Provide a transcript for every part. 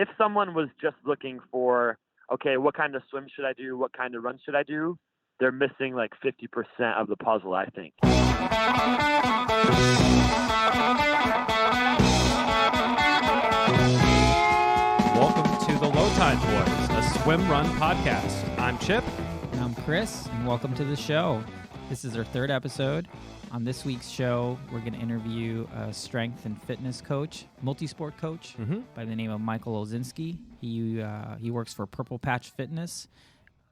if someone was just looking for, okay, what kind of swim should I do? What kind of run should I do? They're missing like 50% of the puzzle, I think. Welcome to the Low Tide Boys, a Swimrun podcast. I'm Chip. And I'm Chris, and welcome to the show. This is our third episode. On this week's show, we're going to interview a strength and fitness coach, multi-sport coach by the name of Michael Olzinski. He works for Purplepatch Fitness.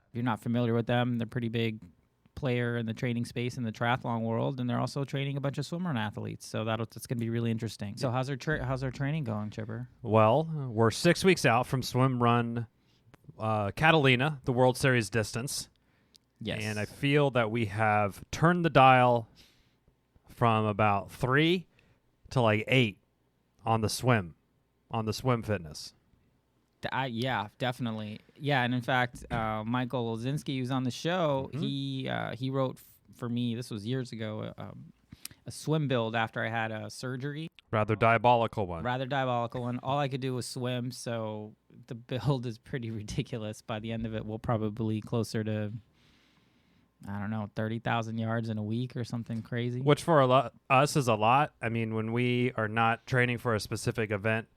If you're not familiar with them, they're a pretty big player in the training space in the triathlon world, and they're also training a bunch of swimrun athletes. So that's going to be really interesting. So how's our training going, Chipper? Well, we're 6 weeks out from Swimrun Catalina, the World Series distance. Yes. And I feel that we have turned the dial from about 3 to like 8 on the swim fitness. Yeah, definitely. Yeah, and in fact, Michael Olzinski, who's on the show, he wrote for me, this was years ago, a swim build after I had a surgery. Rather diabolical one. All I could do was swim, so the build is pretty ridiculous. By the end of it, we'll probably closer to, I don't know, 30,000 yards in a week or something crazy. Which for us is a lot. I mean, when we are not training for a specific event,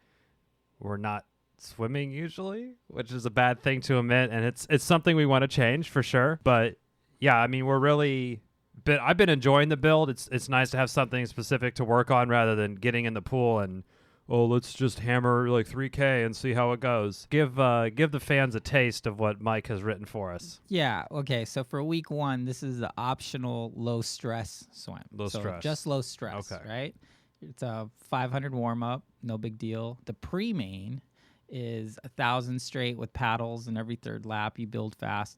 we're not swimming usually, which is a bad thing to admit, and it's something we want to change for sure. But yeah, I mean, I've been enjoying the build. It's nice to have something specific to work on rather than getting in the pool and let's just hammer like 3K and see how it goes. Give the fans a taste of what Mike has written for us. Yeah. Okay. So for week 1, this is the optional low stress swim. Just low stress. Okay. Right. It's a 500 warm up. No big deal. The pre-main is 1,000 straight with paddles, and every third lap you build fast.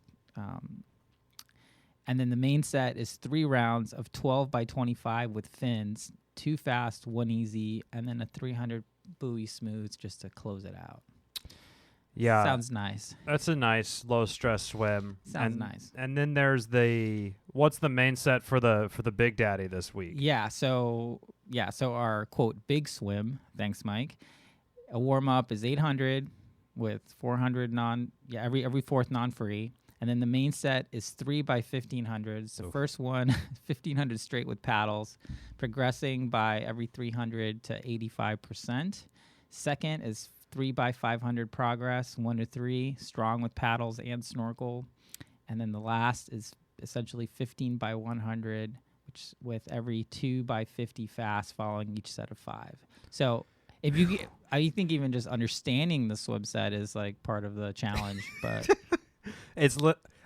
And then the main set is 3 rounds of 12 by 25 with fins, 2 fast, 1 easy, and then a 300 buoy smooths just to close it out. Yeah. Sounds nice. That's a nice low stress swim. Sounds nice. And then there's what's the main set for the Big Daddy this week? So our quote big swim, thanks Mike. A warm up is 800 with 400 every fourth non-free. And then the main set is 3 by 1,500s. The first one, 1,500 straight with paddles, progressing by every 300 to 85%. Second is 3 by 500 progress, 1 to 3, strong with paddles and snorkel. And then the last is essentially 15 by 100, which with every 2 by 50 fast following each set of 5. So I think even just understanding the swim set is like part of the challenge, but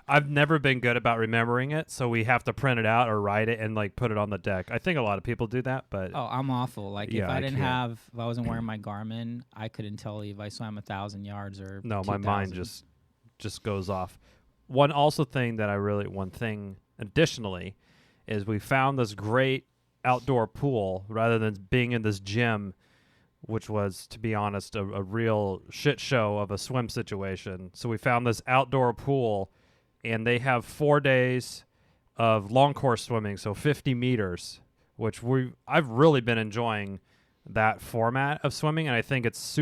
I've never been good about remembering it, so we have to print it out or write it and like put it on the deck. I think a lot of people do that, but I'm awful. Like if I wasn't wearing my Garmin, I couldn't tell you if I swam 1,000 yards or no, 2,000. my mind just goes off. One thing additionally is we found this great outdoor pool rather than being in this gym, which was, to be honest, a real shit show of a swim situation. So we found this outdoor pool, and they have 4 days of long course swimming, so 50 meters, which I've really been enjoying that format of swimming, and I think it's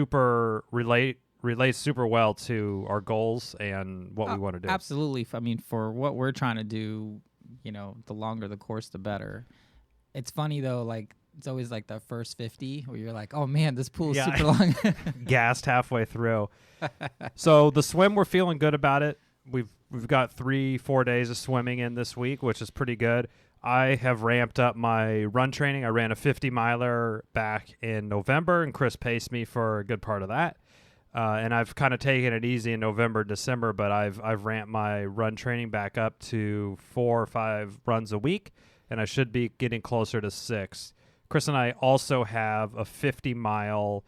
relates super well to our goals and what we want to do. Absolutely. I mean, for what we're trying to do, the longer the course, the better. It's funny, though, like, it's always like the first 50 where you're like, oh man, this pool is super long. Gassed halfway through. So the swim, we're feeling good about it. We've got 3-4 days of swimming in this week, which is pretty good. I have ramped up my run training. I ran a 50 miler back in November, and Chris paced me for a good part of that. And I've kind of taken it easy in November, December, but I've ramped my run training back up to 4 or 5 runs a week, and I should be getting closer to 6. Chris and I also have a 50-mile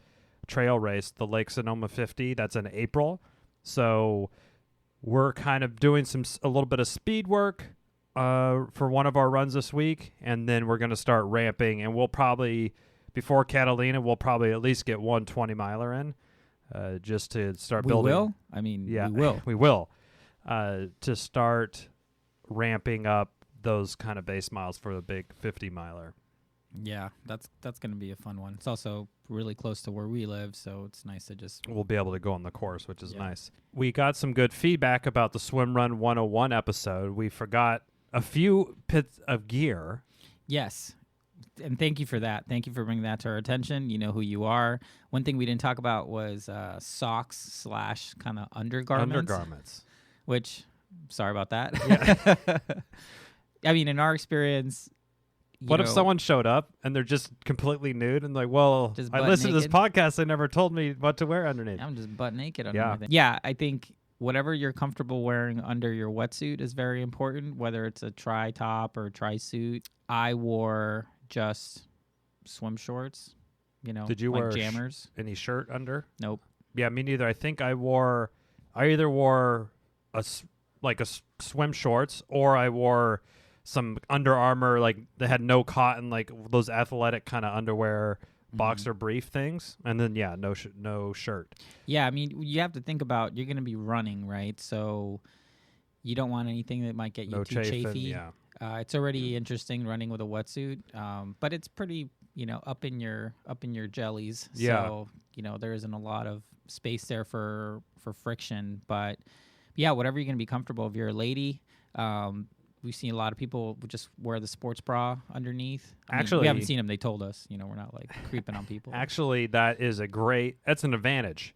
trail race, the Lake Sonoma 50. That's in April. So we're kind of doing a little bit of speed work for one of our runs this week, and then we're going to start ramping. And we'll probably, before Catalina, we'll probably at least get 1 20-miler in just to start building. We will? I mean, yeah, we will. We will. To start ramping up those kind of base miles for the big 50-miler. Yeah, that's going to be a fun one. It's also really close to where we live, so it's nice to just... We'll be able to go on the course, which is nice. We got some good feedback about the Swimrun 101 episode. We forgot a few bits of gear. Yes, and thank you for that. Thank you for bringing that to our attention. You know who you are. One thing we didn't talk about was socks / kind of undergarments. Which, sorry about that. Yeah. I mean, in our experience... What if someone showed up and they're just completely nude and like, well, I listened to this podcast. They never told me what to wear underneath. I'm just butt naked underneath. Yeah, I think whatever you're comfortable wearing under your wetsuit is very important, whether it's a tri-top or tri-suit. I wore just swim shorts, Did you like wear jammers? Any shirt under? Nope. Yeah, me neither. I think I either wore a swim shorts or I wore some Under Armour, like they had no cotton, like those athletic kind of underwear, boxer brief things, and then no shirt. Yeah, I mean, you have to think about you're going to be running, right? So you don't want anything that might get you too chafy. Yeah. It's already interesting running with a wetsuit, but it's pretty, up in your jellies. Yeah. So there isn't a lot of space there for friction, but yeah, whatever you're going to be comfortable. If you're a lady. We've seen a lot of people just wear the sports bra underneath. Actually, we haven't seen them. They told us, we're not like creeping on people. Actually, that's an advantage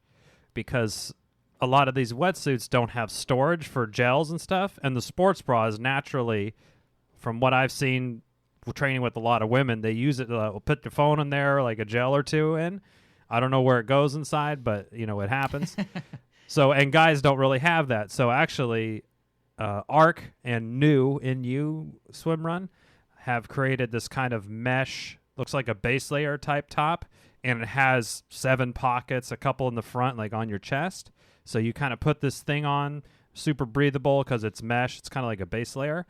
because a lot of these wetsuits don't have storage for gels and stuff. And the sports bra is naturally, from what I've seen training with a lot of women, they use it to put your phone in there, like a gel or two in. I don't know where it goes inside, but it happens. And guys don't really have that. So actually, Arc and New Swimrun have created this kind of mesh, looks like a base layer type top, and it has 7 pockets, a couple in the front, like on your chest. So you kind of put this thing on, super breathable because it's mesh. It's kind of like a base layer,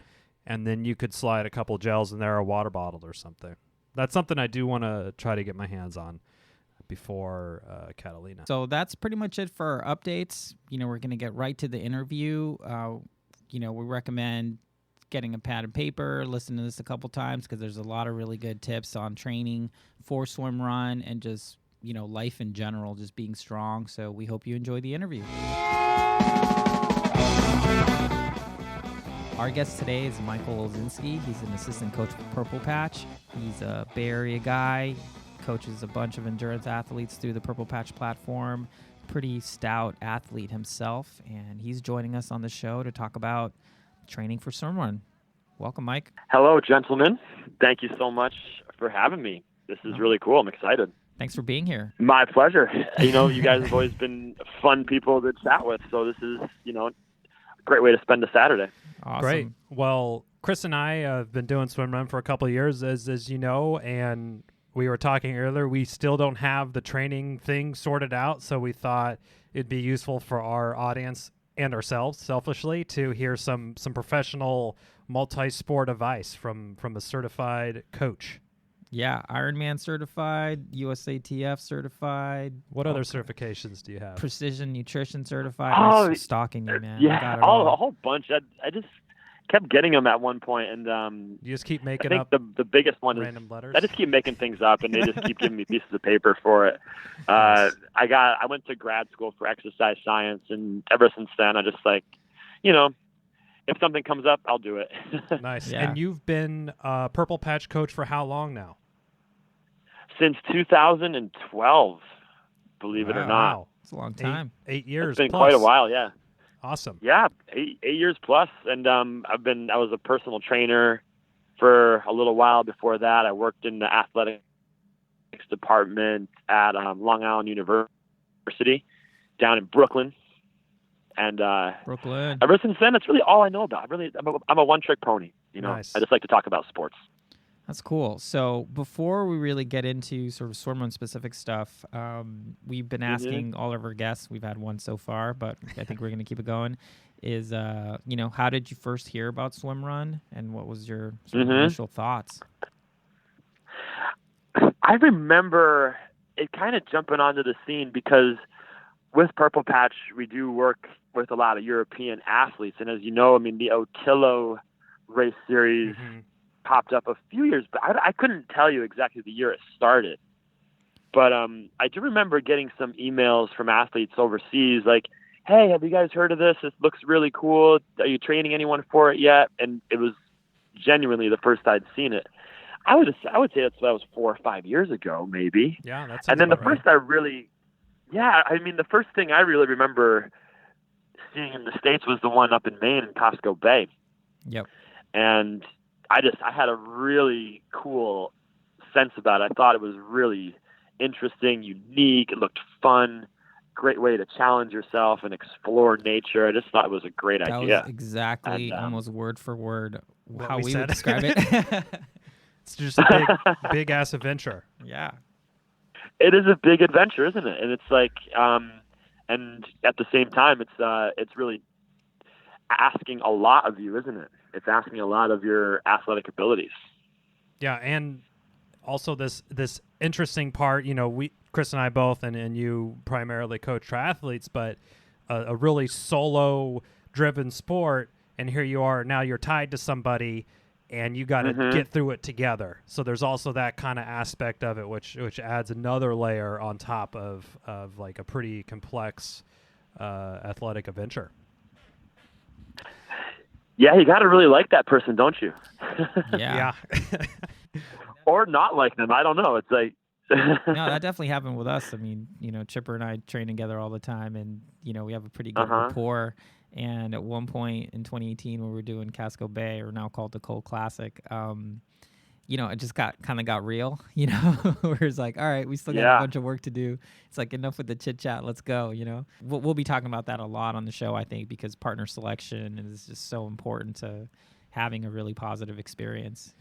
and then you could slide a couple gels in there, a water bottle or something. That's something I do want to try to get my hands on before Catalina. So that's pretty much it for our updates. We're going to get right to the interview. We recommend getting a pad and paper, listen to this a couple times because there's a lot of really good tips on training for Swimrun and just, life in general, just being strong. So we hope you enjoy the interview. Our guest today is Michael Olzinski. He's an assistant coach for Purplepatch. He's a Bay Area guy, coaches a bunch of endurance athletes through the Purplepatch platform. Pretty stout athlete himself, and he's joining us on the show to talk about training for Swimrun. Welcome, Mike. Hello, gentlemen. Thank you so much for having me. This is really cool. I'm excited. Thanks for being here. My pleasure. You guys have always been fun people to chat with, so this is, a great way to spend a Saturday. Awesome. Great. Well, Chris and I have been doing Swimrun for a couple of years, as you know, and we were talking earlier, we still don't have the training thing sorted out, so we thought it'd be useful for our audience and ourselves, selfishly, to hear some professional multi-sport advice from a certified coach. Yeah, Ironman certified, USATF certified. What other certifications do you have? Precision Nutrition certified. I'm stalking you, man. Yeah, a whole bunch. I just kept getting them at one point, and you just keep making up. I think the biggest one is random letters. I just keep making things up, and they just keep giving me pieces of paper for it. I went to grad school for exercise science, and ever since then, I just if something comes up, I'll do it. Nice. Yeah. And you've been a Purplepatch coach for how long now? Since 2012, believe it or not. Wow. It's a long time. 8 years. It's been plus. quite a while, yeah. Awesome. Yeah, 8 years plus, and I was a personal trainer for a little while before that. I worked in the athletics department at Long Island University down in Brooklyn, and Brooklyn. ever since then, that's really all I know about. I'm a one-trick pony. Nice. I just like to talk about sports. That's cool. So before we really get into sort of Swimrun specific stuff, we've been asking all of our guests, we've had one so far, but I think we're going to keep it going, is, how did you first hear about Swimrun and what was your sort of initial thoughts? I remember it kind of jumping onto the scene because with Purplepatch, we do work with a lot of European athletes. And as you know, the Otillo race series popped up a few years, but I couldn't tell you exactly the year it started. But I do remember getting some emails from athletes overseas like, hey, have you guys heard of this? It looks really cool. Are you training anyone for it yet? And it was genuinely the first I'd seen it. I would say that was 4 or 5 years ago, maybe. Yeah, that's. And then the right. first the first thing I really remember seeing in the States was the one up in Maine in Costco Bay. Yep. And I had a really cool sense about it. I thought it was really interesting, unique. It looked fun. Great way to challenge yourself and explore nature. I just thought it was a great idea. That was exactly almost word for word how we said. would describe it. It's just a big ass adventure. Yeah. It is a big adventure, isn't it? And it's like, and at the same time, it's really asking a lot of you, isn't it? It's asking a lot of your athletic abilities. Yeah, and also this interesting part, Chris and I both, and you primarily coach triathletes, but a really solo-driven sport, and here you are, now you're tied to somebody, and you got to get through it together. So there's also that kind of aspect of it, which adds another layer on top of like a pretty complex athletic adventure. Yeah, you got to really like that person, don't you? Yeah. Or not like them. I don't know. It's like no, that definitely happened with us. I mean, Chipper and I train together all the time, and we have a pretty good rapport. And at one point in 2018, when we were doing Casco Bay, or now called the Cold Classic, it just got real. Where it's like, all right, we still got a bunch of work to do. It's like, enough with the chit chat. Let's go. We'll be talking about that a lot on the show, I think, because partner selection is just so important to having a really positive experience.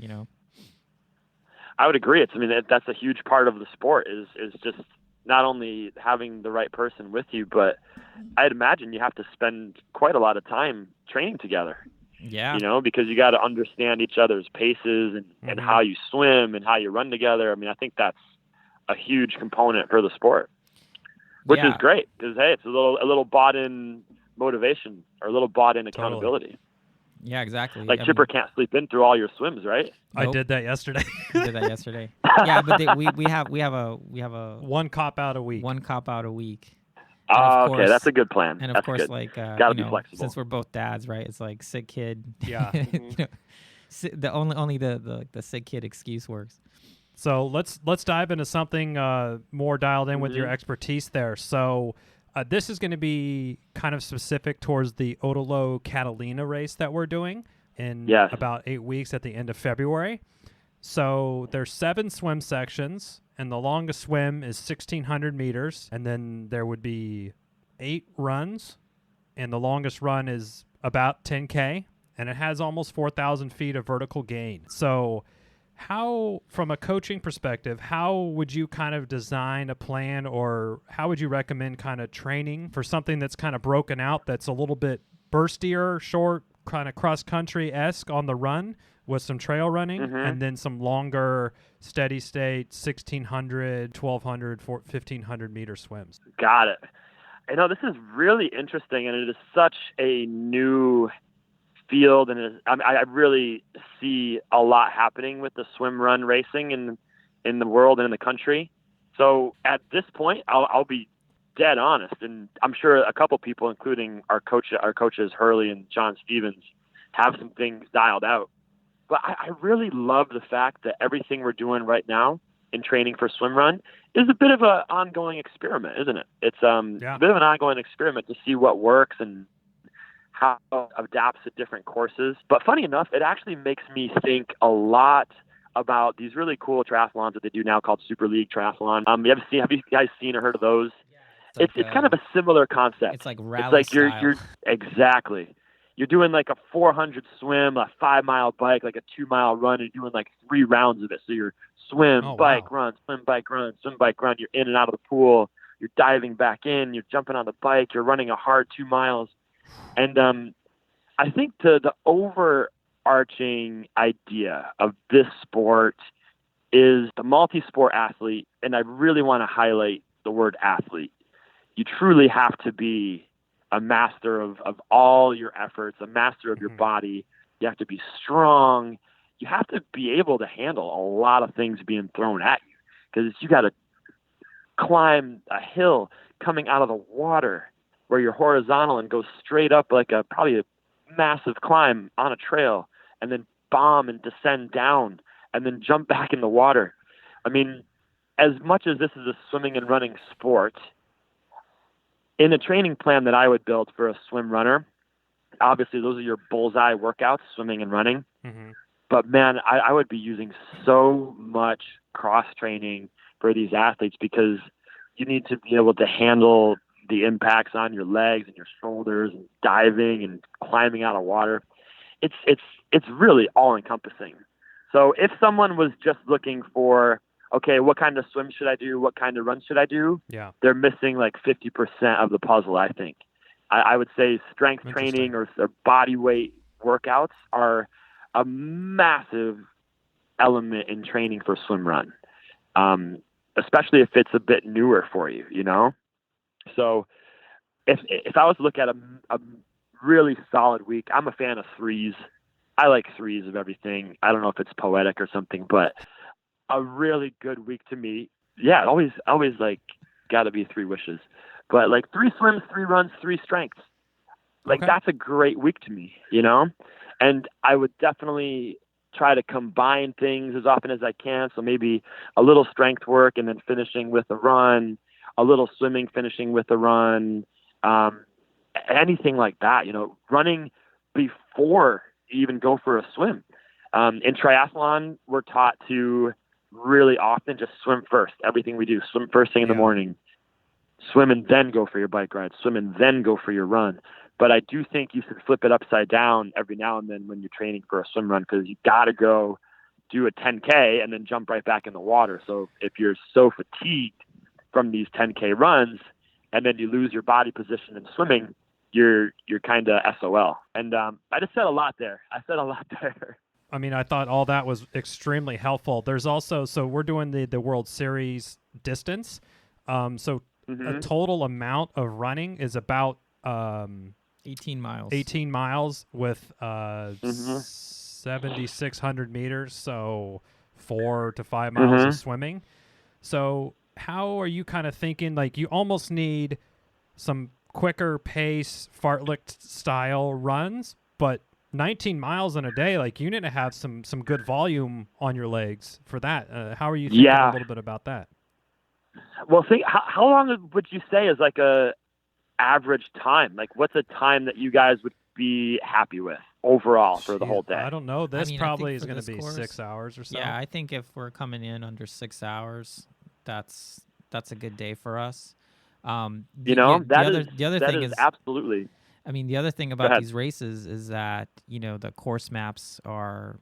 I would agree. That's a huge part of the sport is just not only having the right person with you, but I'd imagine you have to spend quite a lot of time training together. Yeah. Because you got to understand each other's paces and how you swim and how you run together. I think that's a huge component for the sport, which is great because, hey, it's a little bought-in motivation or a little bought-in accountability. Totally. Yeah, exactly. Like Chipper can't sleep in through all your swims, right? Nope. I did that yesterday. Yeah, but we have a one cop out a week. One cop out a week. Oh, okay, that's a good plan. And of that's course, good. like gotta be flexible. Since we're both dads, right? It's like sick kid. Yeah. The only the sick kid excuse works. So let's dive into something more dialed in with your expertise there. So this is going to be kind of specific towards the Otolo Catalina race that we're doing in about 8 weeks at the end of February. So there's 7 swim sections, and the longest swim is 1,600 meters, and then there would be 8 runs, and the longest run is about 10K, and it has almost 4,000 feet of vertical gain. So how, from a coaching perspective, how would you kind of design a plan, or how would you recommend kind of training for something that's kind of broken out, that's a little bit burstier, short, kind of cross-country-esque on the run with some trail running, and then some longer steady state 1,600, 1,200, 1,500 meter swims? Got it. This is really interesting, and it is such a new field, and I really see a lot happening with the swim run racing in the world and in the country. So at this point, I'll be dead honest, and I'm sure a couple people, including our coaches Hurley and John Stevens, have some things dialed out. But I really love the fact that everything we're doing right now in training for swim run is a bit of an ongoing experiment, isn't it? It's a bit of an ongoing experiment to see what works and how it adapts to different courses. But funny enough, it actually makes me think a lot about these really cool triathlons that they do now called Super League Triathlon. Have you guys seen or heard of those? It's kind of a similar concept. It's like rally it's like you're exactly. You're doing like a 400 swim, a 5-mile bike, like a 2-mile run, and you're doing like 3 rounds of it. So you're swim, bike, run, swim, bike, run, swim, bike, run. You're in and out of the pool. You're diving back in. You're jumping on the bike. You're running a hard 2 miles. And I think the overarching idea of this sport is the multi-sport athlete, and I really want to highlight the word athlete. You truly have to be a master of all your efforts, a master of your body. You have to be strong. you have to be able to handle a lot of things being thrown at you, because you got to climb a hill coming out of the water where you're horizontal and go straight up like probably a massive climb on a trail, and then bomb and descend down and then jump back in the water. I mean, as much as this is a swimming and running sport, in a training plan that I would build for a swim runner, obviously those are your bullseye workouts, swimming and running. Mm-hmm. But man, I would be using so much cross training for these athletes, because you need to be able to handle the impacts on your legs and your shoulders, and diving and climbing out of water. It's really all encompassing. So if someone was just looking for, okay, what kind of swim should I do? What kind of run should I do? Yeah. They're missing like 50% of the puzzle, I think. I would say strength training or body weight workouts are a massive element in training for swim run, especially if it's a bit newer for you, you know? So if I was to look at a really solid week, I'm a fan of threes. I like threes of everything. I don't know if it's poetic or something, but a really good week to me. Yeah, always like got to be 3 wishes, but like 3 swims, 3 runs, 3 strengths. Like That's a great week to me, you know? And I would definitely try to combine things as often as I can. So maybe a little strength work and then finishing with a run, a little swimming, finishing with a run, anything like that, you know, running before you even go for a swim. In triathlon, we're taught to really often just swim first. Everything we do, swim first thing in the morning, swim and then go for your bike ride, swim and then go for your run. But I do think you should flip it upside down every now and then when you're training for a swim run, because you got to go do a 10K and then jump right back in the water. So if you're so fatigued from these 10K runs and then you lose your body position in swimming, you're kind of SOL. And I just said a lot there. I mean, I thought all that was extremely helpful. There's also, so we're doing the World Series distance. So a total amount of running is about 18 miles. 18 miles with 7,600 meters, so 4 to 5 miles of swimming. So how are you kind of thinking, like you almost need some quicker pace, fartlek style runs, but 19 miles in a day, like you need to have some good volume on your legs for that. How are you thinking a little bit about that? Well, how long would you say is like a average time? Like what's a time that you guys would be happy with overall for the whole day? I don't know. This probably is going to be course, 6 hours or so. Yeah, I think if we're coming in under 6 hours, that's a good day for us. The other thing is absolutely. I mean, the other thing about these races is that, you know, the course maps are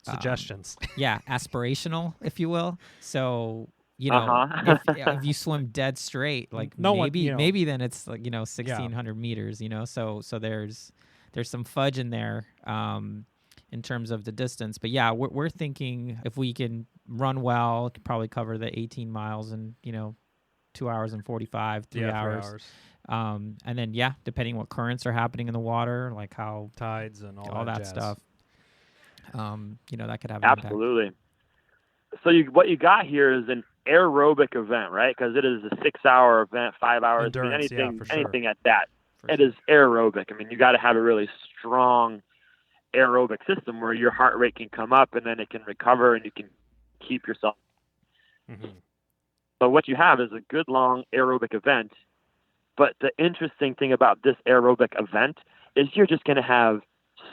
suggestions. Aspirational, if you will. So, you know, if you swim dead straight, like maybe then it's like, you know, 1,600 meters, you know, so there's some fudge in there in terms of the distance. But yeah, we're thinking if we can run well, could probably cover the 18 miles in, you know, 2 hours and 45, 3 hours. And then, depending what currents are happening in the water, like how tides and all that jazz. stuff, you know, that could have an absolutely. So what you got here is an aerobic event, right? Because it is a 6-hour event, 5 hours, endurance, anything at that. It is aerobic. I mean, you got to have a really strong aerobic system where your heart rate can come up and then it can recover and you can keep yourself. So what you have is a good long aerobic event. But the interesting thing about this aerobic event is you're just going to have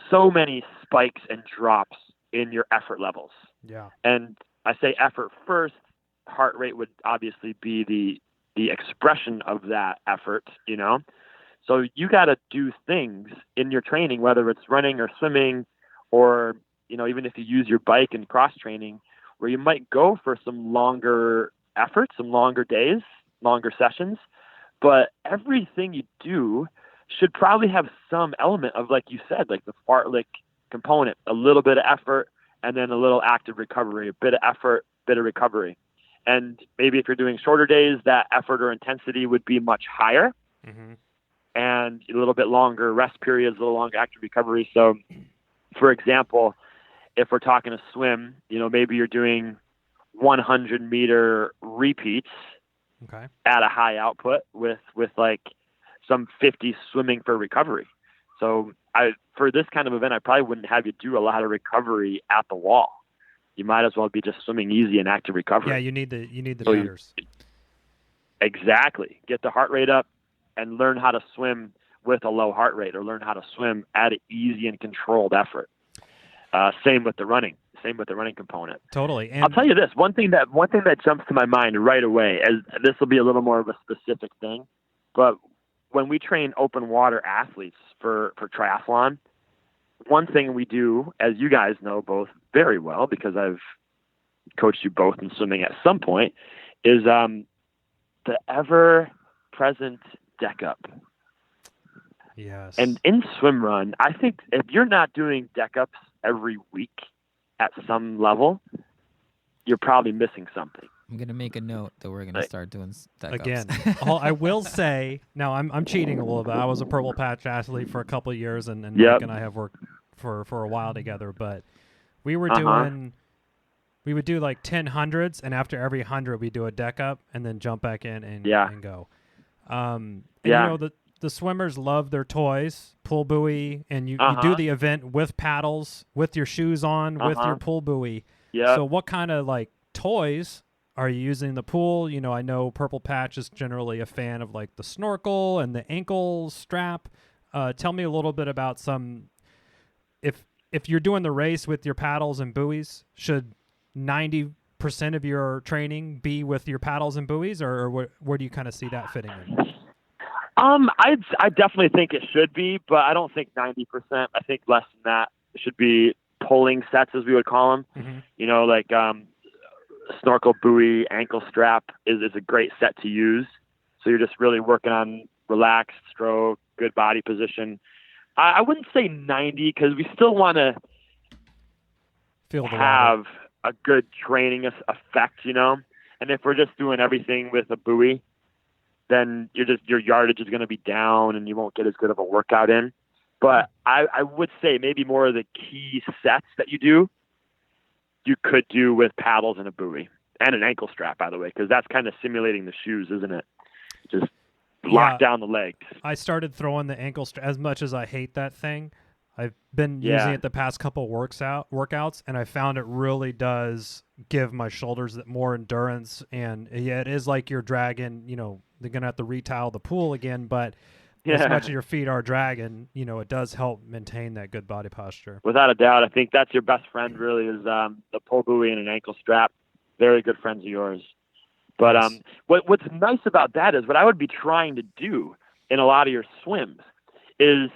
so many spikes and drops in your effort levels. Yeah. And I say effort first. Heart rate would obviously be the expression of that effort, you know? So you got to do things in your training, whether it's running or swimming, or, you know, even if you use your bike and cross training, where you might go for some longer efforts, some longer days, longer sessions. But everything you do should probably have some element of, like you said, like the fartlek component, a little bit of effort and then a little active recovery, a bit of effort, bit of recovery. And maybe if you're doing shorter days, that effort or intensity would be much higher and a little bit longer rest periods, a little longer active recovery. So, for example, if we're talking a swim, maybe you're doing 100-meter repeats at a high output with like some 50 swimming for recovery. So for this kind of event, I probably wouldn't have you do a lot of recovery at the wall. You might as well be just swimming easy and active recovery. Yeah, you need the meters. Exactly. Get the heart rate up and learn how to swim with a low heart rate, or learn how to swim at an easy and controlled effort. Same with the running component. Totally. And I'll tell you this, one thing that jumps to my mind right away, as this will be a little more of a specific thing, but when we train open water athletes for triathlon, one thing we do, as you guys know both very well, because I've coached you both in swimming at some point, is the ever-present deck up. Yes. And in Swimrun, I think if you're not doing deck ups every week at some level, you're probably missing something. I'm gonna make a note that we're gonna start doing deck again. ups. I will say now I'm cheating a little bit. I was a Purplepatch athlete for a couple of years, and Yep. Mike and I have worked for a while together. But we were we would do like 10 hundreds, and after every 100 we do a deck up and then jump back in and go. And the swimmers love their toys, pull buoy, and you do the event with paddles, with your shoes on, with your pull buoy. Yeah. So what kind of like toys are you using in the pool? I know Purplepatch is generally a fan of like the snorkel and the ankle strap. Tell me a little bit about some. If you're doing the race with your paddles and buoys, should 90% of your training be with your paddles and buoys, or where do you kind of see that fitting in? I definitely think it should be, but I don't think 90%. I think less than that. It should be pulling sets, as we would call them. Mm-hmm. Like snorkel, buoy, ankle strap is a great set to use. So you're just really working on relaxed stroke, good body position. I wouldn't say 90, because we still want to have a good training effect, And if we're just doing everything with a buoy, then your yardage is going to be down and you won't get as good of a workout in. But I would say maybe more of the key sets that you could do with paddles and a buoy and an ankle strap, by the way, because that's kind of simulating the shoes, isn't it? Just lock down the legs. I started throwing the ankle strap. As much as I hate that thing, I've been using it the past couple workouts, and I found it really does give my shoulders more endurance. And it is like you're dragging, they're going to have to retile the pool again, but as much as your feet are dragging, it does help maintain that good body posture. Without a doubt. I think that's your best friend really is the pull buoy and an ankle strap. Very good friends of yours. But what's nice about that is what I would be trying to do in a lot of your swims is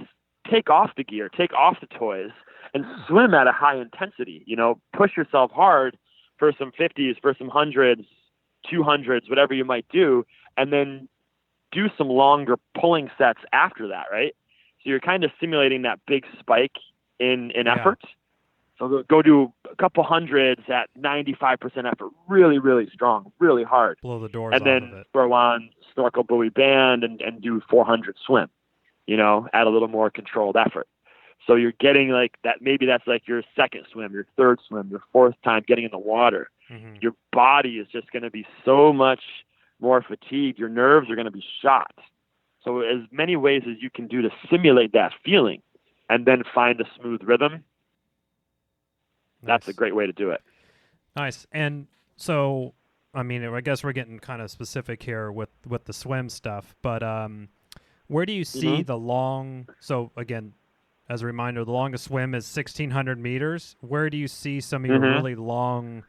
take off the gear, take off the toys, and swim at a high intensity. Push yourself hard for some 50s, for some 100s, 200s, whatever you might do, and then do some longer pulling sets after that, right? So you're kind of simulating that big spike in effort. So go do a couple hundreds at 95% effort, really, really strong, really hard. Blow the doors and off then of it. Throw on snorkel, buoy, band, and do 400 swim, at a little more controlled effort. So you're getting like that. Maybe that's like your second swim, your third swim, your fourth time getting in the water. Mm-hmm. Your body is just going to be so much more fatigued. Your nerves are going to be shot. So as many ways as you can do to simulate that feeling and then find a smooth rhythm, that's a great way to do it. Nice. And so, I guess we're getting kind of specific here with the swim stuff, but where do you see the long, so again, as a reminder, the longest swim is 1,600 meters. Where do you see some of your really long,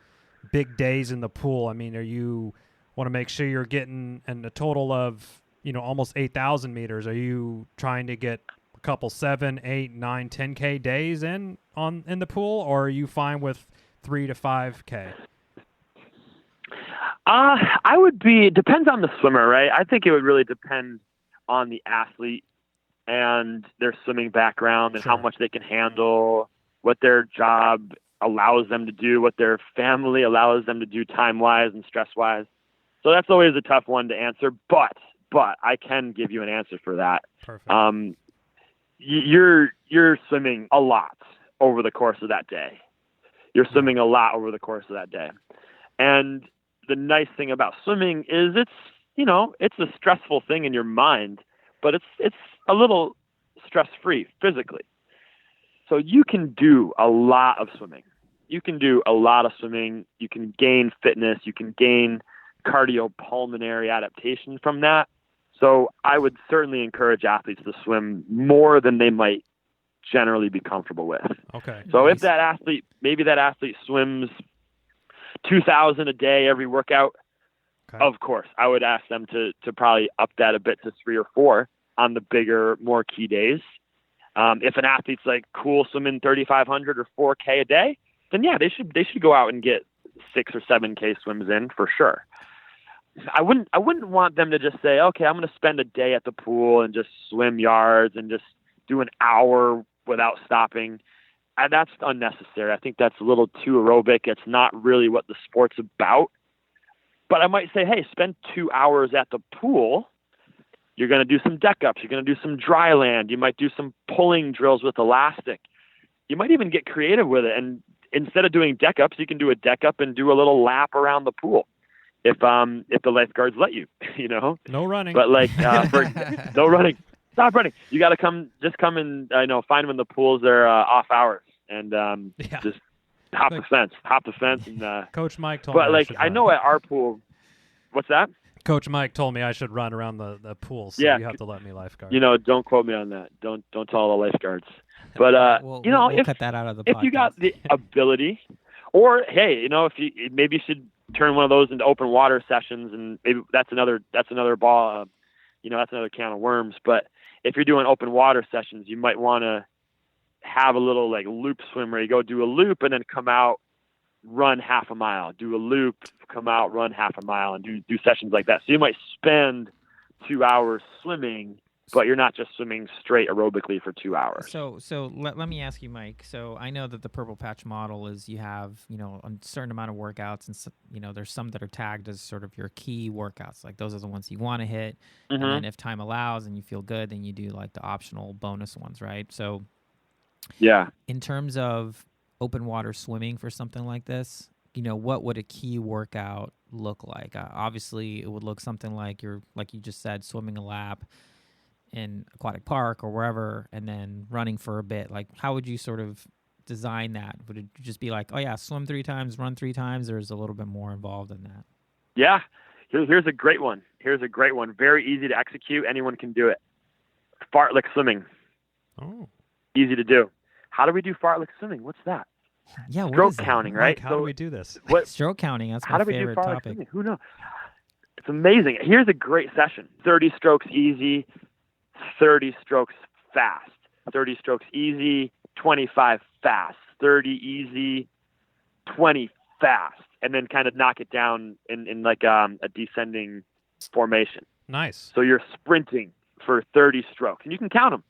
big days in the pool? Are you want to make sure you're getting a total of, almost 8,000 meters? Are you trying to get a couple 7, 8, 9, 10K days in the pool, or are you fine with 3 to 5K? It depends on the swimmer, right? I think it would really depend on the athlete and their swimming background and how much they can handle, what their job allows them to do, what their family allows them to do time-wise and stress-wise. So that's always a tough one to answer, but I can give you an answer for that. Perfect. You're swimming a lot over the course of that day. You're swimming a lot over the course of that day. And the nice thing about swimming is it's a stressful thing in your mind, but it's a little stress-free physically. So you can do a lot of swimming. You can gain fitness. You can gain cardiopulmonary adaptation from that. So I would certainly encourage athletes to swim more than they might generally be comfortable with. Okay. So if maybe that athlete swims 2,000 a day every workout, okay, of course, I would ask them to probably up that a bit to 3 or 4 on the bigger, more key days. If an athlete's like cool swimming 3,500 or 4K a day, then yeah, they should go out and get 6 or 7K swims in for sure. I wouldn't want them to just say, okay, I'm going to spend a day at the pool and just swim yards and just do an hour without stopping. That's unnecessary. I think that's a little too aerobic. It's not really what the sport's about. But I might say, hey, spend 2 hours at the pool. You're going to do some deck ups. You're going to do some dry land. You might do some pulling drills with elastic. You might even get creative with it. And instead of doing deck ups, you can do a deck up and do a little lap around the pool. If the lifeguards let you, No running. But no running. Stop running. You got to come and find when the pools are off hours and just hop the fence. And Coach Mike told me. But I know at our pool, what's that? Coach Mike told me I should run around the pool, so you have to let me lifeguard. Don't quote me on that. Don't tell all the lifeguards. But we'll if cut that out of the if podcast. you got the ability, or hey, if you should turn one of those into open water sessions, and maybe that's another ball, that's another can of worms. But if you're doing open water sessions, you might want to have a little loop swim where you go do a loop and then come out, run half a mile, do a loop, come out, run half a mile, and do sessions like that. So you might spend 2 hours swimming, but you're not just swimming straight aerobically for 2 hours. So let me ask you, Mike. So I know that the Purplepatch model is you have, a certain amount of workouts, and there's some that are tagged as sort of your key workouts. Like those are the ones you want to hit. Mm-hmm. And then if time allows and you feel good, then you do like the optional bonus ones, right? So yeah, in terms of open water swimming for something like this, what would a key workout look like? Obviously, it would look something like like you just said, swimming a lap in aquatic park or wherever, and then running for a bit. Like, how would you sort of design that? Would it just be like, oh yeah, swim 3 times, run 3 times, or is a little bit more involved in that? Yeah, here's a great one. Very easy to execute. Anyone can do it. Fartlek swimming. Oh, easy to do. How do we do fartlek swimming? What's that? Yeah, stroke counting, right? Mike, how do we do this? Stroke counting. That's how my do we favorite do fartlek topic. swimming? Who knows? It's amazing. Here's a great session. 30 strokes easy, 30 strokes fast. 30 strokes easy, 25 fast. 30 easy, 20 fast. And then kind of knock it down in like a descending formation. Nice. So you're sprinting for 30 strokes. And you can count them.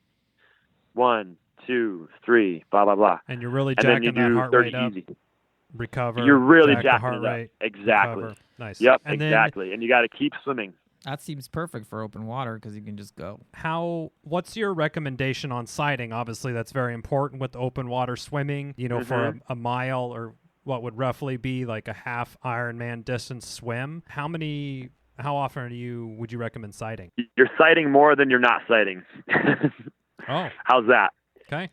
1, 2, 3, blah, blah, blah. And you're really And then jacking you that do heart 30 rate up. easy. Recover. You're really jack the jacking heart it up. rate. Exactly. Recover. Nice. Yep, and exactly. And you got to keep swimming. That seems perfect for open water because you can just go. What's your recommendation on sighting? Obviously, that's very important with open water swimming, for a mile or what would roughly be like a half Ironman distance swim. How often would you recommend sighting? You're sighting more than you're not sighting. Oh. How's that? Okay.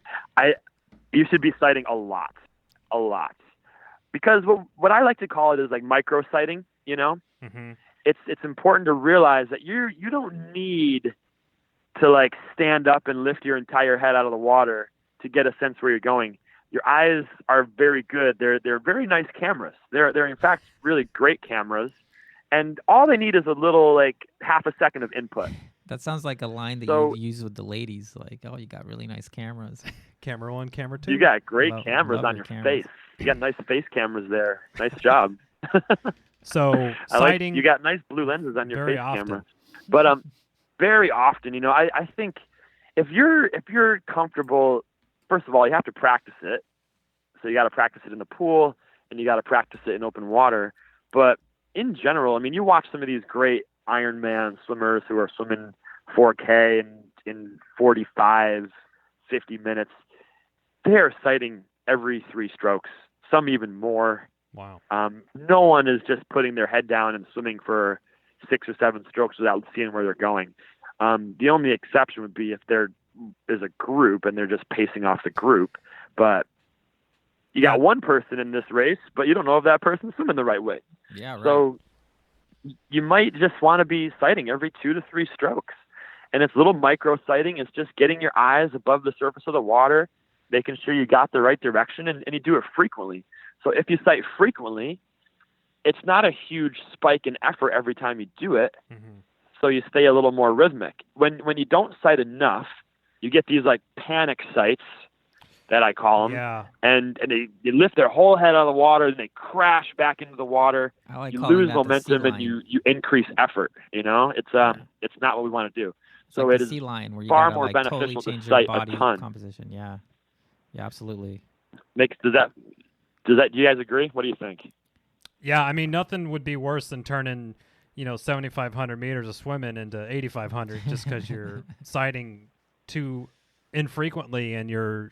You should be sighting a lot. Because what I like to call it is like micro sighting, Mm-hmm. It's important to realize that you don't need to like stand up and lift your entire head out of the water to get a sense where you're going. Your eyes are very good. They're very nice cameras. They're in fact really great cameras, and all they need is a little like half a second of input. That sounds like a line that you use with the ladies. Like, oh, you got really nice cameras. Camera 1, camera 2. You got great cameras on your cameras. face. You got nice face cameras there. Nice job. So sighting. You got nice blue lenses on your very face often. camera. But very often, I think if you're comfortable, first of all, you have to practice it. So you got to practice it in the pool, and you got to practice it in open water. But in general, you watch some of these great Ironman swimmers who are swimming 4K in 45, 50 minutes. They are sighting every 3 strokes some even more. Wow. No one is just putting their head down and swimming for 6 or 7 strokes without seeing where they're going. The only exception would be if there is a group and they're just pacing off the group. But you got one person in this race, but you don't know if that person's swimming the right way. Yeah, right. So you might just want to be sighting every 2 to 3 strokes. And it's little micro sighting. It's just getting your eyes above the surface of the water, making sure you got the right direction, and you do it frequently. So if you sight frequently, it's not a huge spike in effort every time you do it. Mm-hmm. So you stay a little more rhythmic. When you don't sight enough, you get these like panic sights that I call them. Yeah. And they lift their whole head out of the water and they crash back into the water. You lose momentum and you increase effort. It's not what we want to do. It's so like it the is sea lion where you far gotta, more like, beneficial totally to change your sight body a ton. composition. Yeah, absolutely. Do you guys agree? What do you think? Yeah, I mean, nothing would be worse than turning, 7,500 meters of swimming into 8,500 just because you're sighting too infrequently and you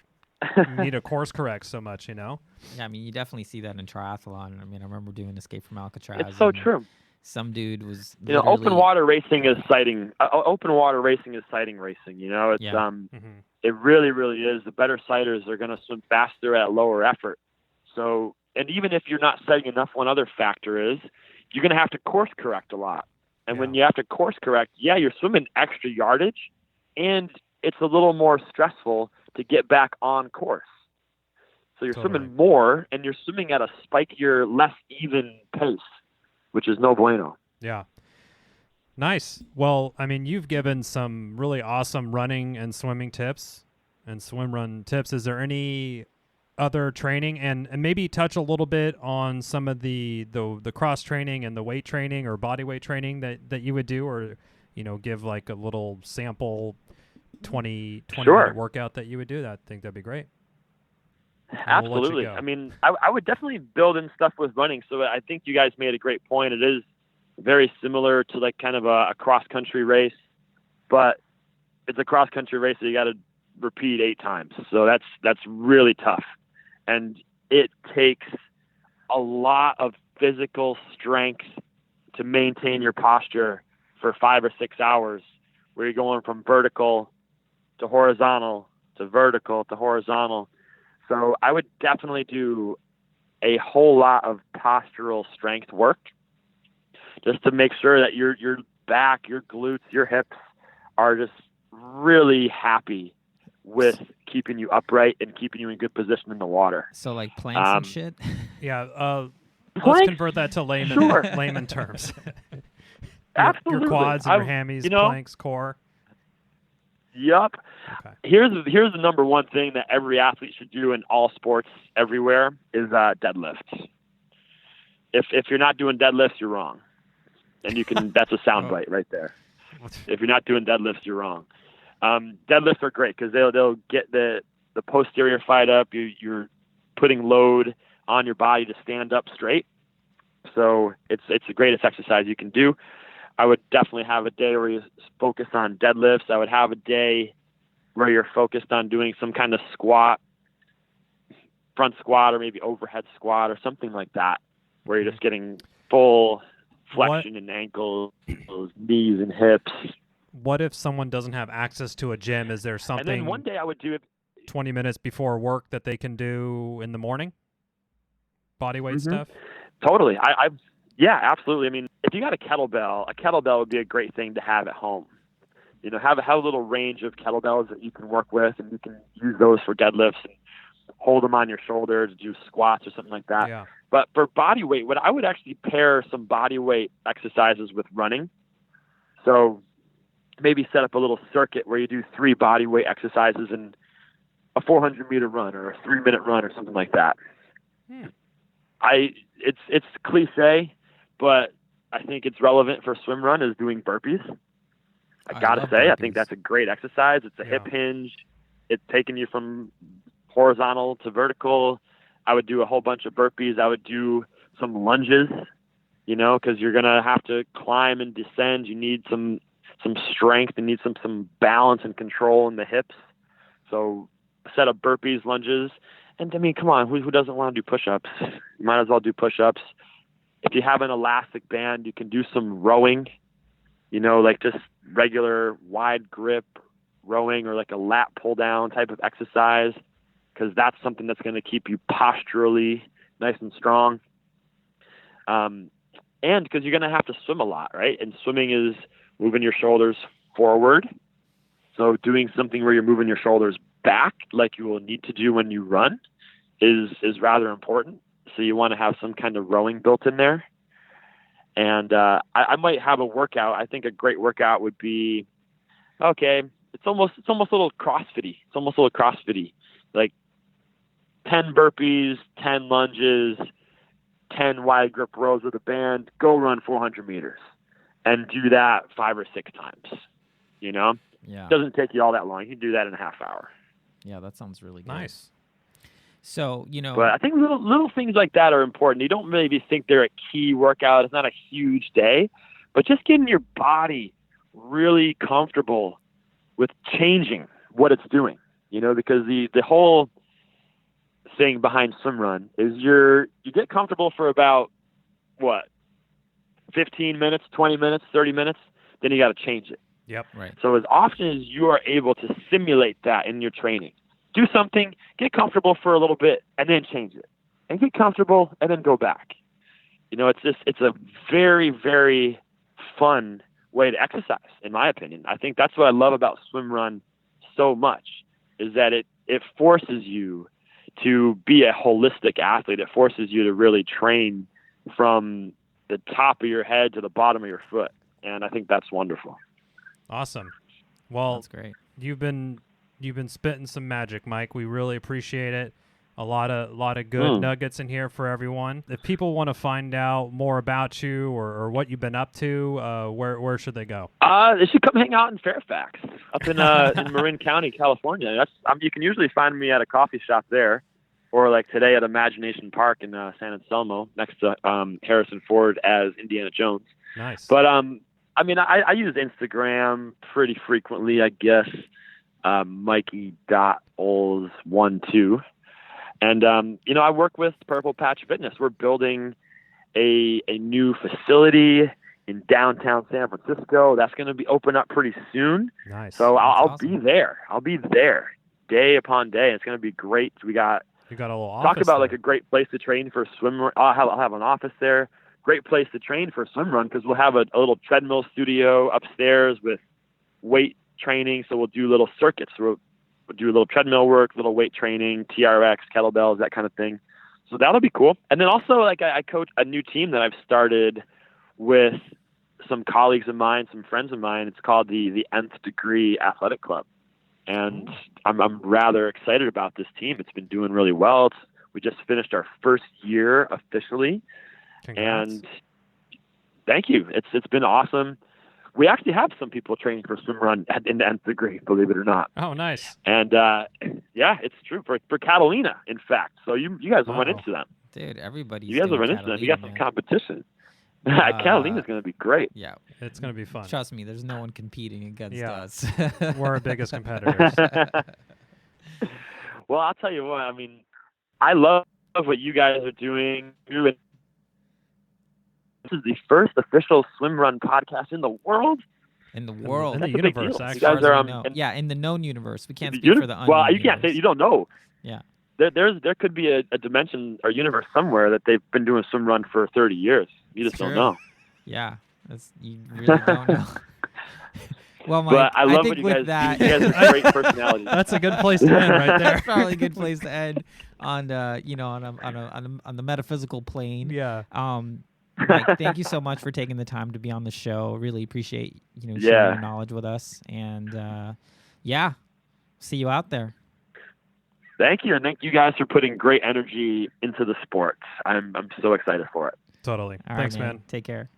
need to course correct so much, Yeah, I mean, you definitely see that in triathlon. I mean, I remember doing Escape from Alcatraz. It's so true. Some dude was open water racing is sighting. Open water racing is sighting racing. It's It really, really is. The better sighters are going to swim faster at lower effort. So, and even if you're not sighting enough, one other factor is you're going to have to course correct a lot. And when you have to course correct, you're swimming extra yardage, and it's a little more stressful to get back on course. So you're swimming more, and you're swimming at a spikier, less even pace, which is no bueno. Yeah. Nice. Well, I mean, you've given some really awesome running and swimming tips and swim run tips. Is there any other training and maybe touch a little bit on some of the cross training and the weight training or body weight training that you would do, or, give like a little sample 20 minute workout that you would do? I think that'd be great. Absolutely. I mean, I would definitely build in stuff with running. So I think you guys made a great point. It is very similar to like kind of a cross-country race, but it's a cross-country race that you got to repeat 8 times. So that's really tough. And it takes a lot of physical strength to maintain your posture for 5 or 6 hours, where you're going from vertical to horizontal to vertical to horizontal. So I would definitely do a whole lot of postural strength work just to make sure that your back, your glutes, your hips are just really happy with keeping you upright and keeping you in good position in the water. So like planks and shit? Yeah. Let's convert that to layman terms. Absolutely. Your quads and your hammies, planks, core. Yup. Okay. Here's the number one thing that every athlete should do in all sports everywhere is deadlifts. If you're not doing deadlifts, you're wrong. And that's a soundbite right there. If you're not doing deadlifts, you're wrong. Deadlifts are great because they'll get the posterior fired up. You're putting load on your body to stand up straight. So it's the greatest exercise you can do. I would definitely have a day where you focus on deadlifts. I would have a day where you're focused on doing some kind of squat, front squat, or maybe overhead squat or something like that, where you're just getting full flexion in ankles, knees, and hips. What if someone doesn't have access to a gym? Is there something? And then one day I would do it 20 minutes before work that they can do in the morning? Body weight stuff? Totally. Yeah, absolutely. I mean, if you got a kettlebell would be a great thing to have at home. Have a little range of kettlebells that you can work with, and you can use those for deadlifts and hold them on your shoulder to do squats or something like that. Yeah. But for body weight, I would actually pair some body weight exercises with running. So maybe set up a little circuit where you do 3 body weight exercises in a 400-meter run or a 3-minute run or something like that. It's cliche, but I think it's relevant for swim run is doing burpees. I gotta say, I think that's a great exercise. It's a hip hinge. It's taking you from horizontal to vertical. I would do a whole bunch of burpees. I would do some lunges, because you're gonna have to climb and descend. You need some strength and need some balance and control in the hips. So set up burpees, lunges, And I mean, come on, who doesn't want to do push-ups? You might as well do push-ups. If you have an elastic band, you can do some rowing, like just regular wide grip rowing or like a lat pull down type of exercise, because that's something that's going to keep you posturally nice and strong. And because you're going to have to swim a lot, right? And swimming is moving your shoulders forward. So doing something where you're moving your shoulders back, like you will need to do when you run, is rather important. So you want to have some kind of rowing built in there. And I might have a workout. I think a great workout would be, it's almost a little CrossFit-y. It's almost a little CrossFit-y. Like 10 burpees, 10 lunges, 10 wide grip rows with a band, go run 400 meters and do that 5 or 6 times. Yeah. It doesn't take you all that long. You can do that in a half hour. Yeah, that sounds really good. Nice. So, But I think little things like that are important. You don't maybe think they're a key workout. It's not a huge day, but just getting your body really comfortable with changing what it's doing, because the whole thing behind Swimrun is you get comfortable for about 15 minutes, 20 minutes, 30 minutes, then you got to change it. Yep. Right. So as often as you are able to simulate that in your training, do something, get comfortable for a little bit, and then change it, and get comfortable, and then go back. It's a very, very fun way to exercise, in my opinion. I think that's what I love about Swimrun so much, is that it forces you to be a holistic athlete. It forces you to really train from the top of your head to the bottom of your foot, and I think that's wonderful. Awesome. Well, that's great. You've been spitting some magic, Mike. We really appreciate it. A lot of good nuggets in here for everyone. If people want to find out more about you or what you've been up to, where should they go? They should come hang out in Fairfax, up in Marin County, California. You can usually find me at a coffee shop there, or like today at Imagination Park in San Anselmo, next to Harrison Ford as Indiana Jones. Nice. But I use Instagram pretty frequently, I guess. Mikey.Ols12. And, I work with Purplepatch Fitness. We're building a new facility in downtown San Francisco. That's going to be open up pretty soon. Nice. So I'll awesome. be there. I'll be there day upon day. It's going to be great. You got a little office. Talk about there. like a great place to train for swim. I'll have an office there. Great place to train for Swimrun, because we'll have a little treadmill studio upstairs with weight training. So we'll do little circuits. We'll do a little treadmill work, little weight training, TRX, kettlebells, that kind of thing. So that'll be cool. And then also, like, I coach a new team that I've started with some colleagues of mine, some friends of mine. It's called the Nth Degree Athletic Club. And I'm rather excited about this team. It's been doing really well. We just finished our first year officially. Congrats. And thank you. It's been awesome. We actually have some people training for Swimrun in the Nth Degree, believe it or not. Oh, nice. And yeah, it's true for Catalina, in fact. So you guys will run into them. Dude, everybody's You guys will doing run into them. You Catalina, got some man. competition. Catalina's going to be great. Yeah. It's going to be fun. Trust me, there's no one competing against us. We're our biggest competitors. Well, I'll tell you what. I mean, I love what you guys are doing. This is the first official Swimrun podcast in the world. In the world. In the That's a big universe, deal. actually. You guys As far are as we know. Yeah, in the known universe. We can't the speak for the unknown well, you can't say universe. you don't know. Yeah. There could be a dimension or universe somewhere that they've been doing Swimrun for 30 years. You just don't True. know. Yeah. You really don't know. Well, Mike, But I love think what you with guys. that, You guys are great personalities. That's a good place to end right there. That's probably a good place to end on on the metaphysical plane. Yeah. Mike, thank you so much for taking the time to be on the show. Really appreciate sharing Yeah. your knowledge with us. And yeah, see you out there. Thank you, and thank you guys for putting great energy into the sport. I'm so excited for it. Totally. All Thanks, right, man. Take care.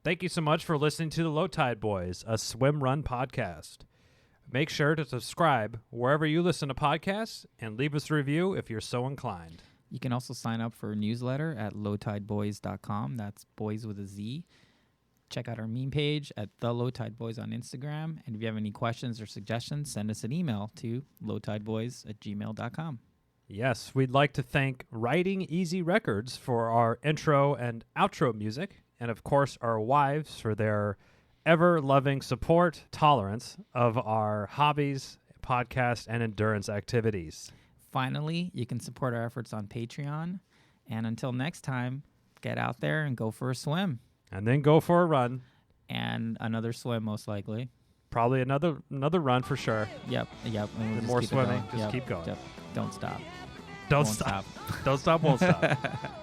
Thank you so much for listening to the Low Tide Boys, a swim run podcast. Make sure to subscribe wherever you listen to podcasts and leave us a review if you're so inclined. You can also sign up for a newsletter at lowtideboys.com. That's boys with a Z. Check out our meme page at The Low Tide Boys on Instagram. And if you have any questions or suggestions, send us an email to lowtideboys@gmail.com. Yes, we'd like to thank Writing Easy Records for our intro and outro music, and of course our wives for their ever-loving support, tolerance of our hobbies, podcast, and endurance activities. Finally, you can support our efforts on Patreon. And until next time, get out there and go for a swim. And then go for a run. And another swim, most likely. Probably another run for sure. Yep. And we'll And just more keep it swimming. going. Just keep going. Yep. Don't stop. Don't Won't stop. Don't stop, won't stop.